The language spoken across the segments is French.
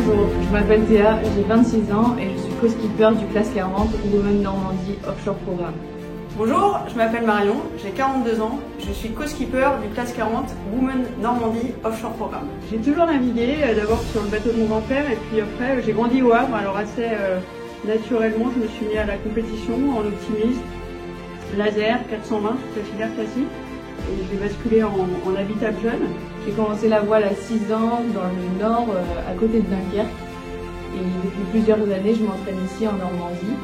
Bonjour, je m'appelle Théa, j'ai 26 ans et je suis co-skipper du Classe 40 Women Normandie Offshore Programme. Bonjour, je m'appelle Marion, j'ai 42 ans, je suis co-skipper du Classe 40 Women Normandie Offshore Programme. J'ai toujours navigué, d'abord sur le bateau de mon grand-père et puis après j'ai grandi au Havre, alors assez naturellement je me suis mis à la compétition en optimiste, laser, 420, toute la filière classique, et j'ai basculé en habitable jeune. J'ai commencé la voile à 6 ans dans le nord, à côté de Dunkerque, et depuis plusieurs années je m'entraîne ici en Normandie.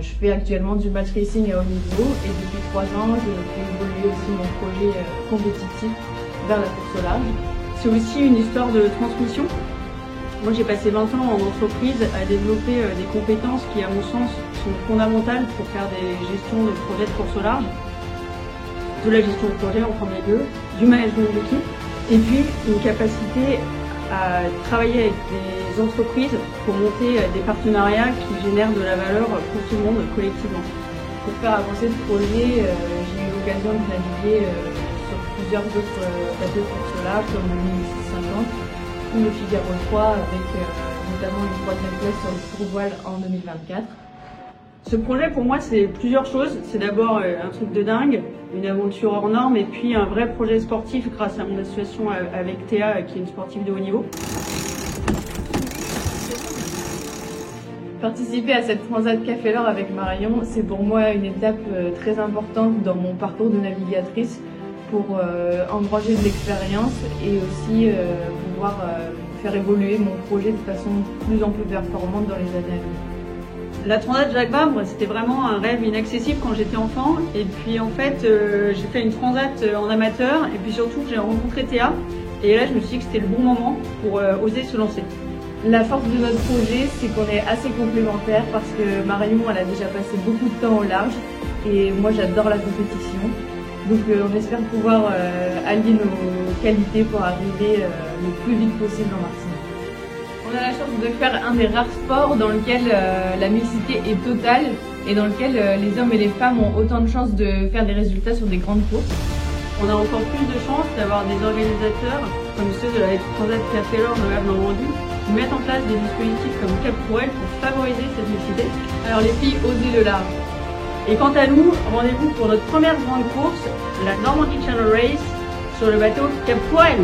Je fais actuellement du match racing à haut niveau et depuis 3 ans je fais évoluer aussi mon projet compétitif vers la course au large. C'est aussi une histoire de transmission. Moi j'ai passé 20 ans en entreprise à développer des compétences qui à mon sens sont fondamentales pour faire des gestions de projets de course au large. De la gestion de projet en premier lieu, du management d'équipe et puis une capacité à travailler avec des entreprises pour monter des partenariats qui génèrent de la valeur pour tout le monde collectivement. Pour faire avancer ce projet, j'ai eu l'occasion de naviguer sur plusieurs autres bateaux de course au large comme le 1650 ou le Figaro 3 avec notamment une 3e place sur le tour-voile en 2024. Ce projet pour moi c'est plusieurs choses. C'est d'abord un truc de dingue, une aventure hors norme et puis un vrai projet sportif grâce à mon association avec Théa qui est une sportive de haut niveau. Participer à cette Transat Café L'Or avec Marion, c'est pour moi une étape très importante dans mon parcours de navigatrice pour engranger de l'expérience et aussi pouvoir faire évoluer mon projet de façon de plus en plus performante dans les années à venir. La Transat Jacques Vabre, c'était vraiment un rêve inaccessible quand j'étais enfant. Et puis en fait, j'ai fait une transat en amateur et puis surtout j'ai rencontré Théa. Et là, je me suis dit que c'était le bon moment pour oser se lancer. La force de notre projet, c'est qu'on est assez complémentaires parce que Marion, elle a déjà passé beaucoup de temps au large et moi, j'adore la compétition. Donc on espère pouvoir allier nos qualités pour arriver le plus vite possible en Martinique. On a la chance de faire un des rares sports dans lequel la mixité est totale et dans lequel les hommes et les femmes ont autant de chances de faire des résultats sur des grandes courses. On a encore plus de chances d'avoir des organisateurs, comme ceux de la Transat Café L'Or de Havre Normandie, qui mettent en place des dispositifs comme Cap Courel pour favoriser cette mixité. Alors les filles, osez le large. Et quant à nous, rendez-vous pour notre première grande course, la Normandie Channel Race, sur le bateau Cap Courel.